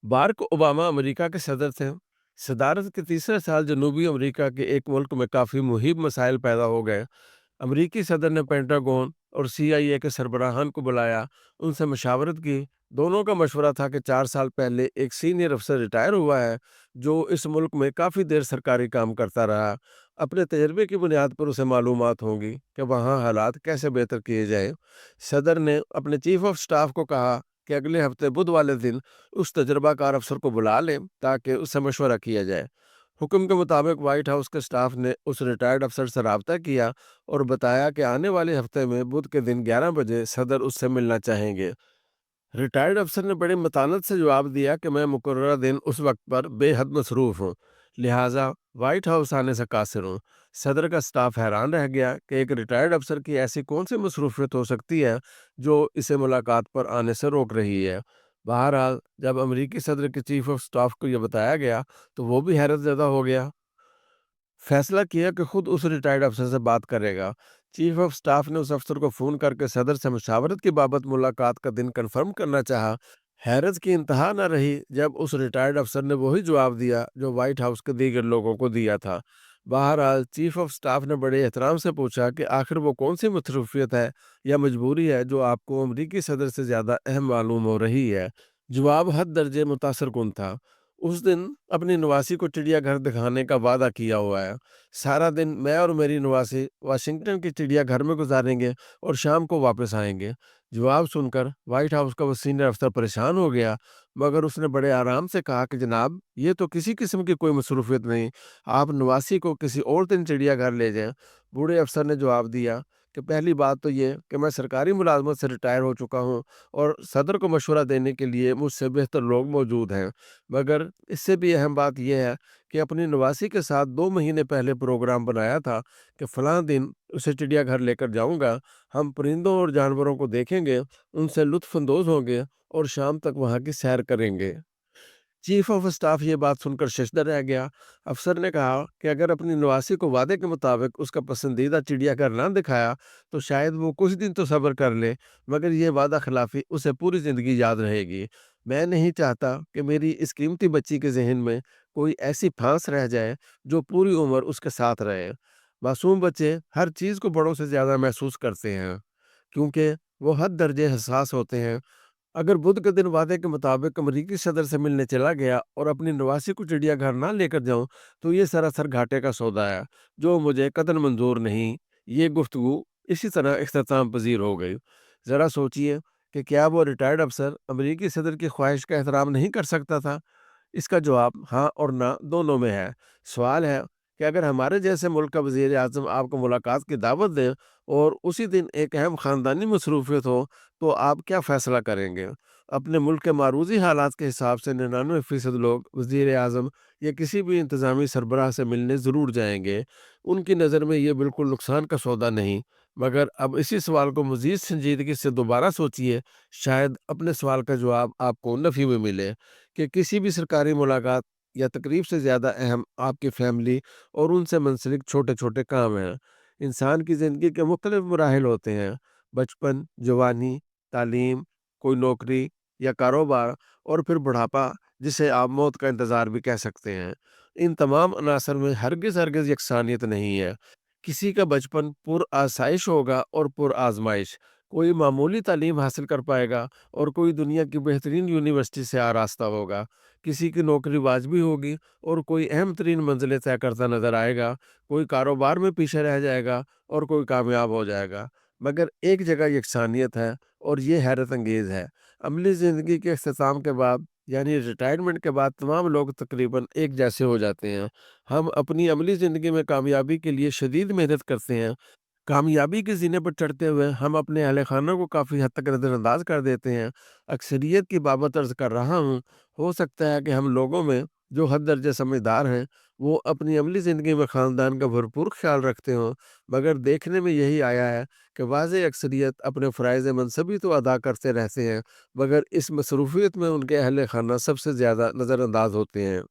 बारक Obama America के सदर थे। सदारत के तीसरे साल जनूबी अमेरिका के एक मुल्क में काफ़ी मुहिम मसाइल पैदा हो गए। अमेरिकी सदर ने पेंटागन और CIA के सरबराहान को बुलाया, उनसे मशावरत की। दोनों का मशवरा था कि 4 साल पहले एक सीनियर अफसर रिटायर हुआ है, जो इस मुल्क में काफ़ी देर सरकारी काम करता रहा। अपने तजर्बे की बुनियाद पर उसे मालूमात होंगी कि वहाँ हालात कैसे बेहतर किए जाएं। सदर ने अपने चीफ ऑफ स्टाफ को कहा कि अगले हफ्ते बुध वाले दिन उस तजर्बाकार अफसर को बुला लें ताकि उससे मशवरा किया जाए। हुक्म के मुताबिक वाइट हाउस के स्टाफ ने उस रिटायर्ड अफसर से रब्ता किया और बताया कि आने वाले हफ्ते में बुध के दिन 11 बजे सदर उससे मिलना चाहेंगे। रिटायर्ड अफसर ने बड़ी मतानत से जवाब दिया कि मैं मुकर्ररा दिन उस वक्त पर बेहद मसरूफ़ हूँ, लिहाजा वाइट हाउस आने से कासिर हूँ। सदर का स्टाफ हैरान रह गया कि एक रिटायर्ड अफसर की ऐसी कौन सी मसरूफियत हो सकती है जो इसे मुलाकात पर आने से रोक रही है। बहरहाल जब अमरीकी सदर के चीफ ऑफ स्टाफ को यह बताया गया तो वो भी हैरत ज़दा हो गया। फैसला किया कि खुद उस रिटायर्ड अफसर से बात करेगा। चीफ ऑफ स्टाफ ने उस अफसर को फ़ोन करके सदर से मुशावरत की बाबत मुलाकात का दिन कंफर्म करना चाहा। हैरत की इंतहा न रही जब उस रिटायर्ड अफसर ने वही जवाब दिया जो वाइट हाउस के दीगर लोगों को दिया था। बहरहाल चीफ ऑफ स्टाफ ने बड़े एहतराम से पूछा कि आखिर वो कौन सी मसरूफियत है या मजबूरी है जो आपको अमरीकी सदर से ज़्यादा अहम मालूम हो रही है। जवाब हद दर्जे मुतासर कुन था। उस दिन अपनी नवासी को चिड़ियाघर दिखाने का वादा किया हुआ है। सारा दिन मैं और मेरी नवासी वाशिंगटन के चिड़ियाघर में गुजारेंगे और शाम को वापस आएंगे। जवाब सुनकर वाइट हाउस का वो सीनियर अफसर परेशान हो गया, मगर उसने बड़े आराम से कहा कि जनाब, ये तो किसी किस्म की कोई मसरूफियत नहीं, आप नवासी को किसी और दिन चिड़ियाघर ले जाएं। बूढ़े अफसर ने जवाब दिया कि पहली बात तो ये कि मैं सरकारी मुलाजमत से रिटायर हो चुका हूँ और सदर को मशवरा देने के लिए मुझसे बेहतर लोग मौजूद हैं। मगर इससे भी अहम बात यह है कि अपनी नवासी के साथ 2 महीने पहले प्रोग्राम बनाया था कि फलां दिन उसे चिड़ियाघर लेकर जाऊंगा। हम परिंदों और जानवरों को देखेंगे, उनसे लुत्फ अंदोज होंगे और शाम तक वहां की सैर करेंगे। चीफ ऑफ स्टाफ ये बात सुनकर शशदर रह गया। अफसर ने कहा कि अगर अपनी नवासी को वादे के मुताबिक उसका पसंदीदा चिड़ियाघर ना दिखाया तो शायद वो कुछ दिन तो सब्र कर ले, मगर ये वादा खिलाफी उसे पूरी ज़िंदगी याद रहेगी। मैं नहीं चाहता कि मेरी इस कीमती बच्ची के जहन में कोई ऐसी फांस रह जाए जो पूरी उम्र उसके साथ रहे। मासूम बच्चे हर चीज़ को बड़ों से ज़्यादा महसूस करते हैं क्योंकि वो हद दर्जे हसास होते हैं। अगर बुध के दिन वादे के मुताबिक अमरीकी सदर से मिलने चला गया और अपनी नवासी को चिड़ियाघर ना लेकर जाऊं तो ये सरासर घाटे का सौदा है जो मुझे कतई मंजूर नहीं। ये गुफ्तगू इसी तरह इख्तिताम पजीर हो गई। ज़रा सोचिए कि क्या वो रिटायर्ड अफसर अमरीकी सदर की ख्वाहिश का एहतराम नहीं कर सकता था। इसका जवाब हाँ और ना दोनों में है। सवाल है कि अगर हमारे जैसे मुल्क का वज़ीर आज़म आपको मुलाकात की दावत दे और उसी दिन एक अहम ख़ानदानी मसरूफ़ियत हो, तो आप क्या फ़ैसला करेंगे? अपने मुल्क के मारूज़ी हालात के हिसाब से 99% लोग वज़ीर आज़म या किसी भी इंतज़ामी सरबराह से मिलने ज़रूर जाएँगे। उनकी नज़र में ये बिल्कुल नुकसान का सौदा नहीं। मगर अब इसी सवाल को मज़ीद संजीदगी से दोबारा सोचिए, शायद अपने सवाल का जवाब आपको नफ़ी में मिले। कि किसी भी सरकारी मुलाकात या तकरीब से ज़्यादा अहम आपकी फैमिली और उनसे मुंसलिक छोटे-छोटे काम हैं। इंसान की ज़िंदगी के मुख्तलिफ मराहिल होते हैं, बचपन, जवानी, तालीम, कोई नौकरी या कारोबार और फिर बुढ़ापा, जिसे आप मौत का इंतज़ार भी कह सकते हैं। इन तमाम अनासर में हरगिज़-हरगिज़ यकसानियत नहीं है। किसी का बचपन पुरआसाइश होगा और पुरआज़माइश, कोई मामूली तालीम हासिल कर पाएगा और कोई दुनिया की बेहतरीन यूनिवर्सिटी से आरास्ता होगा। किसी की नौकरी वाजबी होगी और कोई अहम तरीन मंजिलें तय करता नजर आएगा। कोई कारोबार में पीछे रह जाएगा और कोई कामयाब हो जाएगा। मगर एक जगह यकसानियत है और ये हैरत अंगेज़ है। अमली ज़िंदगी के अख्ताम के बाद यानी रिटायरमेंट के बाद तमाम लोग तकरीबन एक जैसे हो जाते हैं। हम अपनी अमली ज़िंदगी में कामयाबी के लिए शदीद मेहनत करते हैं। कामयाबी के ज़ीने पर चढ़ते हुए हम अपने अहल खाना को काफ़ी हद तक नज़रअंदाज कर देते हैं। अक्सरियत की बाबत अर्ज़ कर रहा हूँ, हो सकता है कि हम लोगों में जो हद दर्जे समझदार हैं, वो अपनी अमली ज़िंदगी में ख़ानदान का भरपूर ख़्याल रखते हों, मगर देखने में यही आया है कि वाज़े अक्सरियत अपने फ़राइज़ मनसबी तो अदा करते रहते हैं, मगर इस मसरूफ़ियत में उनके अहल खाना सबसे ज़्यादा नज़रअंदाज होते हैं।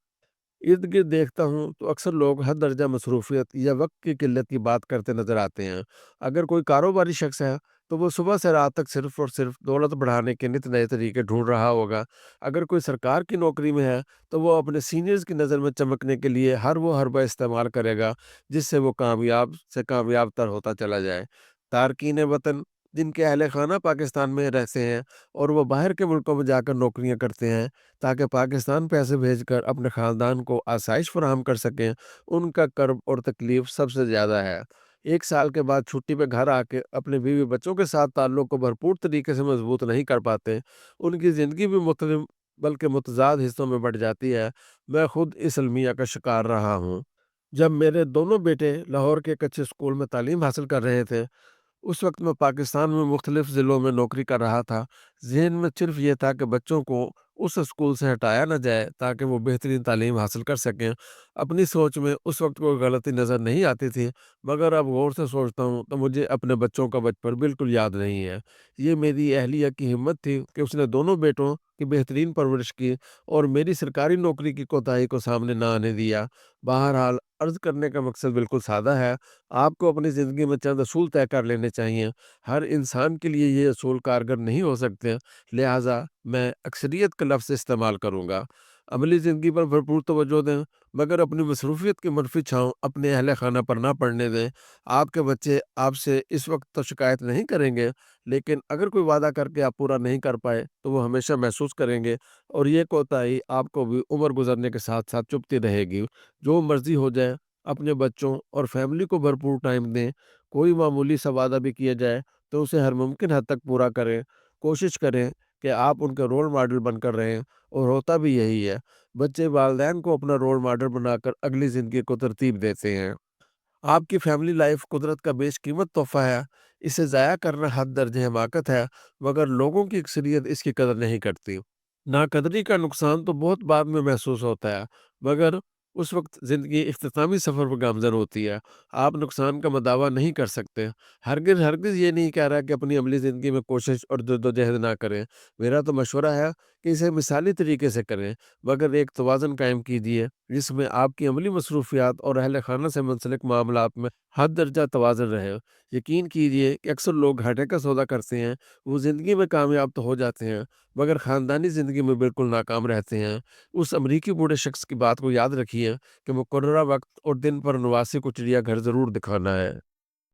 इर्द-गिर्द देखता हूँ तो अक्सर लोग हर दर्जा मसरूफ़ियत या वक़्त की किल्लत की बात करते नज़र आते हैं। अगर कोई कारोबारी शख्स है तो वो सुबह से रात तक सिर्फ़ और सिर्फ़ दौलत बढ़ाने के नित नए तरीके ढूँढ रहा होगा। अगर कोई सरकार की नौकरी में है, तो वो अपने सीनियर्स की नज़र में चमकने के लिए हर वो हरबा इस्तेमाल करेगा, जिससे वो कामयाब से कामयाब तर होता चला जाए। तारकीन वतन, जिनके अहले खाना पाकिस्तान में रहते हैं और वो बाहर के मुल्कों में जाकर नौकरियाँ करते हैं, ताकि पाकिस्तान पैसे भेजकर अपने ख़ानदान को आसाइश फ़राहम कर सकें, उनका कर्ब और तकलीफ़ सबसे ज़्यादा है। 1 साल के बाद छुट्टी पे घर आके अपने बीवी-बच्चों के साथ ताल्लुक़ को भरपूर तरीके से मज़बूत नहीं कर पाते, उनकी ज़िंदगी भी मुख्तलिफ़ बल्कि मुतज़ाद हिस्सों में बँट जाती है। मैं खुद इस अलमिया का शिकार रहा हूँ। जब मेरे दोनों बेटे लाहौर के एक अच्छे स्कूल में तालीम हासिल कर रहे थे, उस वक़्त मैं पाकिस्तान में मुख्तलिफ़ ज़िलों में नौकरी कर रहा था। ज़हन में सिर्फ़ ये था कि बच्चों को उस स्कूल से हटाया ना जाए ताकि वो बेहतरीन तालीम हासिल कर सकें। अपनी सोच में उस वक़्त कोई गलती नज़र नहीं आती थी, मगर अब गौर से सोचता हूँ तो मुझे अपने बच्चों का बचपन बिल्कुल याद नहीं है। ये मेरी अहलिया की हिम्मत थी कि उसने दोनों बेटों की बेहतरीन परवरिश की और मेरी सरकारी नौकरी की कोताही को सामने ना आने दिया। बहरहाल, अर्ज़ करने का मकसद बिल्कुल सादा है। आपको अपनी ज़िंदगी में चंद असूल तय कर लेने चाहिए। हर इंसान के लिए ये असूल कारगर नहीं हो सकते, लिहाज़ा मैं अक्सरियत का लफ्ज़ इस्तेमाल करूँगा। अमली ज़िंदगी पर भरपूर तवज्जो दें, मगर अपनी मसरूफ़ियत की मनफ़ी छाँव अपने अहल खाना पर ना पड़ने दें। आपके बच्चे आपसे इस वक़्त तो शिकायत नहीं करेंगे, लेकिन अगर कोई वादा करके आप पूरा नहीं कर पाए, तो वो हमेशा महसूस करेंगे और ये कोताही आपको भी उम्र गुज़रने के साथ-साथ चुभती रहेगी। जो मर्ज़ी हो जाए, अपने बच्चों और फैमिली को भरपूर टाइम दें। कोई मामूली सा वादा भी किया जाए, तो उसे हर मुमकिन हद तक पूरा करें। कोशिश करें कि आप उनके रोल मॉडल बनकर रहें और होता भी यही है। बच्चे वालिदैन को अपना रोल मॉडल बनाकर अगली ज़िंदगी को तरतीब देते हैं। आपकी फैमिली लाइफ़ कुदरत का बेशकीमत तोहफ़ा है। इसे ज़ाया करना हद दर्जे हिमाकत है, मगर लोगों की अक्सरियत इसकी कदर नहीं करती। नाक़दरी का नुकसान तो बहुत बाद में महसूस होता है, मगर उस वक़्त ज़िंदगी इख्तितामी सफ़र पर गामज़न होती है। आप नुकसान का मदावा नहीं कर सकते। हरगिज़ हरगिज़ ये नहीं कह रहा कि अपनी अमली ज़िंदगी में कोशिश और जद्दोजहद ना करें। मेरा तो मशवरा है कि इसे मिसाली तरीके से करें, मगर एक तवाज़ुन कायम कीजिए, जिसमें आपकी अमली मसरूफ़ियात और अहल खाना से मुंसलिक मामलात में हद दर्जा तवाज़ुन रहे। यकीन कीजिए कि अक्सर लोग घाटे का सौदा करते हैं, वो ज़िंदगी में कामयाब तो हो जाते हैं, मगर ख़ानदानी ज़िंदगी में बिल्कुल नाकाम रहते हैं। उस अमरीकी बूढ़े शख्स की बात को याद रखिए कि मुकर्ररा वक़्त और दिन पर नवासी को चिड़ियाघर ज़रूर दिखाना है।